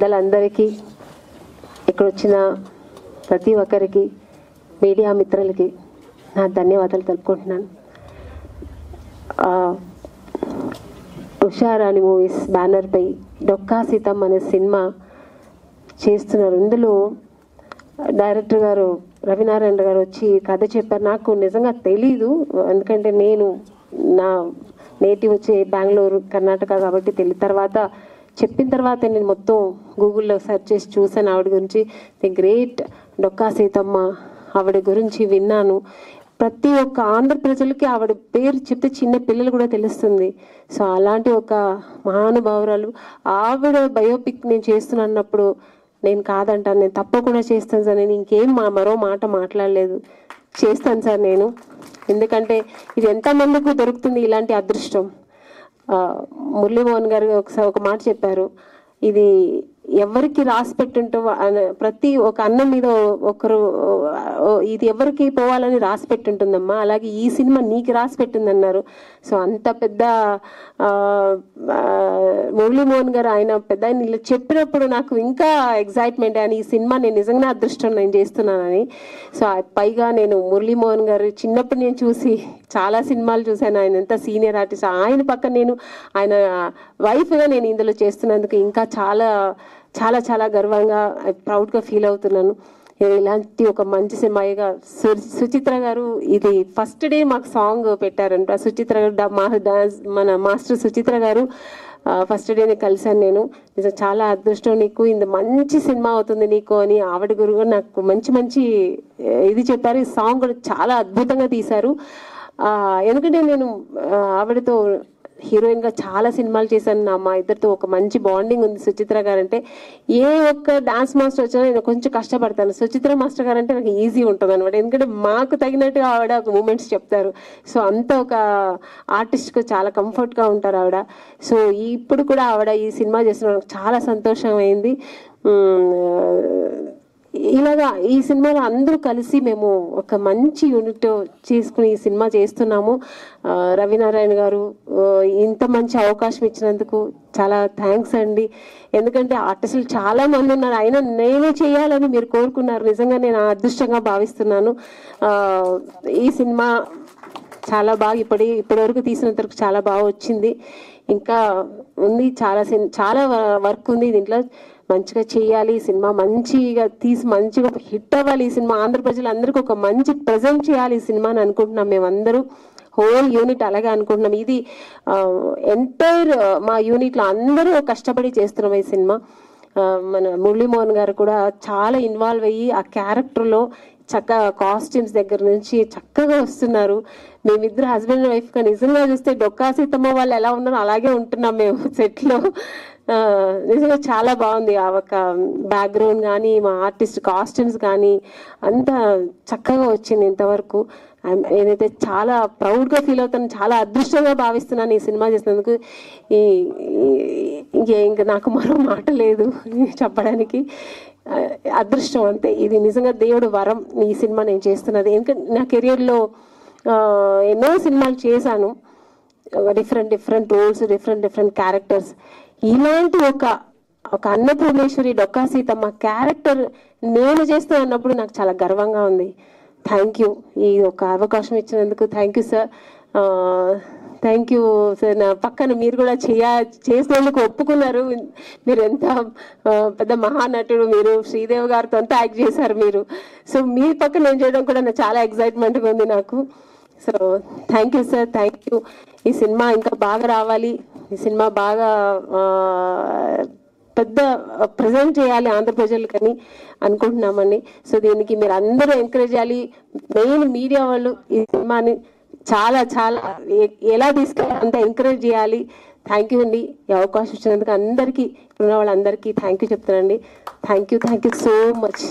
పెద్దలందరికీ, ఇక్కడ వచ్చిన ప్రతి ఒక్కరికి, మీడియా మిత్రులకి నా ధన్యవాదాలు తెలుపుకుంటున్నాను. ఉషారాణి మూవీస్ బ్యానర్పై డొక్కా సీతమ్మ అనే సినిమా చేస్తున్నారు. ఇందులో డైరెక్టర్ గారు రవినారాయణ గారు వచ్చి కథ చెప్పారు. నాకు నిజంగా తెలీదు, ఎందుకంటే నేను నా నేటివ్ వచ్చి బెంగళూరు, కర్ణాటక కాబట్టి తెలియదు. తర్వాత చెప్పిన తర్వాత నేను మొత్తం గూగుల్లో సెర్చ్ చేసి చూసాను ఆవిడ గురించి. ది గ్రేట్ డొక్కా సీతమ్మ, ఆవిడ గురించి విన్నాను. ప్రతి ఒక్క ఆంధ్ర ప్రజలకి ఆవిడ పేరు చెప్తే చిన్న పిల్లలు కూడా తెలుస్తుంది. సో అలాంటి ఒక మహానుభావురాలు. ఆవిడ బయోపిక్ నేను చేస్తున్నప్పుడు నేను కాదంటాను, నేను తప్పకుండా చేస్తాను సార్. నేను ఇంకేం మరో మాట మాట్లాడలేదు, చేస్తాను సార్ నేను. ఎందుకంటే ఇది ఎంతమందికి దొరుకుతుంది ఇలాంటి అదృష్టం. మురళీమోహన్ గారు ఒకసారి ఒక మాట చెప్పారు, ఇది ఎవరికి రాసి పెట్టుంటో ప్రతి ఒక అన్నం మీద ఒకరు ఇది ఎవరికి పోవాలని రాసి పెట్టుంటుందమ్మా, అలాగే ఈ సినిమా నీకు రాసి పెట్టిందన్నారు. సో అంత పెద్ద మురళీమోహన్ గారు ఆయన పెద్ద ఇలా చెప్పినప్పుడు నాకు ఇంకా ఎగ్జైట్మెంట్ అని, ఈ సినిమా నేను నిజంగా అదృష్టం నేను చేస్తున్నానని. సో పైగా నేను మురళీమోహన్ గారు చిన్నప్పుడు నేను చూసి చాలా సినిమాలు చూశాను. ఆయన ఎంత సీనియర్ ఆర్టిస్ట్, ఆయన పక్కన నేను ఆయన వైఫ్గా నేను ఇందులో చేస్తున్నందుకు ఇంకా చాలా చాలా చాలా గర్వంగా ప్రౌడ్గా ఫీల్ అవుతున్నాను. ఇలాంటి ఒక మంచి సినిమాగా సుచిత్ర గారు ఇది ఫస్ట్ డే మాకు సాంగ్ పెట్టారంట. సుచిత్ర గారు మన మాస్టర్ సుచిత్ర గారు ఫస్ట్ డేనే కలిశాను నేను. నిజం చాలా అదృష్టం నీకు, ఇంత మంచి సినిమా అవుతుంది నీకు అని ఆవిడ గురువు నాకు మంచి మంచి ఇది చెప్పారు. ఈ సాంగ్ కూడా చాలా అద్భుతంగా తీశారు. ఎందుకంటే నేను ఆవిడతో హీరోయిన్గా చాలా సినిమాలు చేశాను. మా ఇద్దరితో ఒక మంచి బాండింగ్ ఉంది. సుచిత్ర గారు అంటే ఏ ఒక్క డాన్స్ మాస్టర్ వచ్చినా నేను కొంచెం కష్టపడతాను, సుచిత్ర మాస్టర్ గారు అంటే నాకు ఈజీ ఉంటుంది అనమాట. ఎందుకంటే మాకు తగినట్టుగా ఆవిడ ఒక మూమెంట్స్ చెప్తారు. సో అంత ఒక ఆర్టిస్ట్కి చాలా కంఫర్ట్గా ఉంటారు ఆవిడ. సో ఇప్పుడు కూడా ఆవిడ ఈ సినిమా చేసిన చాలా సంతోషం అయింది. ఇలాగా ఈ సినిమాలో అందరూ కలిసి మేము ఒక మంచి యూనిట్ చేసుకుని ఈ సినిమా చేస్తున్నాము. రవినారాయణ గారు ఇంత మంచి అవకాశం ఇచ్చినందుకు చాలా థ్యాంక్స్ అండి. ఎందుకంటే ఆర్టిస్టులు చాలా మంది ఉన్నారు, అయినా నేనే చేయాలని మీరు కోరుకున్నారు. నిజంగా నేను అదృష్టంగా భావిస్తున్నాను. ఈ సినిమా చాలా బాగా ఇప్పటివరకు తీసినంతవరకు చాలా బాగా వచ్చింది. ఇంకా ఉంది, చాలా వర్క్ ఉంది దీంట్లో. మంచిగా చేయాలి, సినిమా మంచిగా తీసి మంచిగా హిట్ అవ్వాలి. ఈ సినిమా ఆంధ్ర ప్రజలందరికీ ఒక మంచి ప్రజెంట్ చేయాలి ఈ సినిమా అని అనుకుంటున్నాం మేమందరూ, హోల్ యూనిట్ అలాగే అనుకుంటున్నాం. ఇది ఎంటైర్ మా యూనిట్లో అందరూ కష్టపడి చేస్తున్నాం ఈ సినిమా. మన మురళీమోహన్ గారు కూడా చాలా ఇన్వాల్వ్ అయ్యి ఆ క్యారెక్టర్లో చక్కగా కాస్ట్యూమ్స్ దగ్గర నుంచి చక్కగా వస్తున్నారు. మేమిద్దరు హస్బెండ్ అండ్ వైఫ్గా నిజంగా చూస్తే డొక్కా సీతమ్మ వాళ్ళు ఎలా ఉన్నారో అలాగే ఉంటున్నాం మేము సెట్లో. నిజంగా చాలా బాగుంది. ఆ ఒక బ్యాక్గ్రౌండ్ కానీ మా ఆర్టిస్ట్ కాస్ట్యూమ్స్ కానీ అంతా చక్కగా వచ్చింది ఇంతవరకు. నేనైతే చాలా ప్రౌడ్గా ఫీల్ అవుతాను, చాలా అదృష్టంగా భావిస్తున్నాను ఈ సినిమా చేసినందుకు. ఇంకా నాకు మరో మాట లేదు చెప్పడానికి. అదృష్టం అంతే, ఇది నిజంగా దేవుడు వరం ఈ సినిమా నేను చేస్తున్నది. ఎందుకంటే నా కెరియర్లో ఎన్నో సినిమాలు చేశాను, డిఫరెంట్ రోల్స్, డిఫరెంట్ క్యారెక్టర్స్. ఇలాంటి ఒక అన్నపూర్ణేశ్వరి డొక్కా సీతమ్మ క్యారెక్టర్ నేను చేస్తూ ఉన్నప్పుడు నాకు చాలా గర్వంగా ఉంది. థ్యాంక్ యూ, ఈ ఒక అవకాశం ఇచ్చినందుకు thank you sir. Thank you sir. నా పక్కన మీరు కూడా చేసేందుకు ఒప్పుకున్నారు. మీరు ఎంత పెద్ద మహానటుడు, మీరు శ్రీదేవి గారితో అంతా యాక్ట్ చేశారు మీరు. సో మీ పక్కన నేను చేయడం కూడా నాకు చాలా ఎక్సైట్మెంట్గా ఉంది నాకు. So thank you sir, thank you. ఈ సినిమా ఇంకా బాగా రావాలి, ఈ సినిమా బాగా పెద్ద ప్రజెంట్ చేయాలి ఆంధ్ర ప్రజలకని అనుకుంటున్నామండి. సో దీనికి మీరు అందరూ ఎంకరేజ్ చేయాలి. మెయిన్ మీడియా వాళ్ళు ఈ సినిమాని చాలా చాలా ఎలా తీసుకెళ్ళాలి అంత ఎంకరేజ్ చేయాలి. థ్యాంక్ యూ అండి, ఈ అవకాశం ఇచ్చినందుకు అందరికీ, ఉన్న వాళ్ళందరికీ థ్యాంక్ యూ చెప్తానండి. Thank you so much.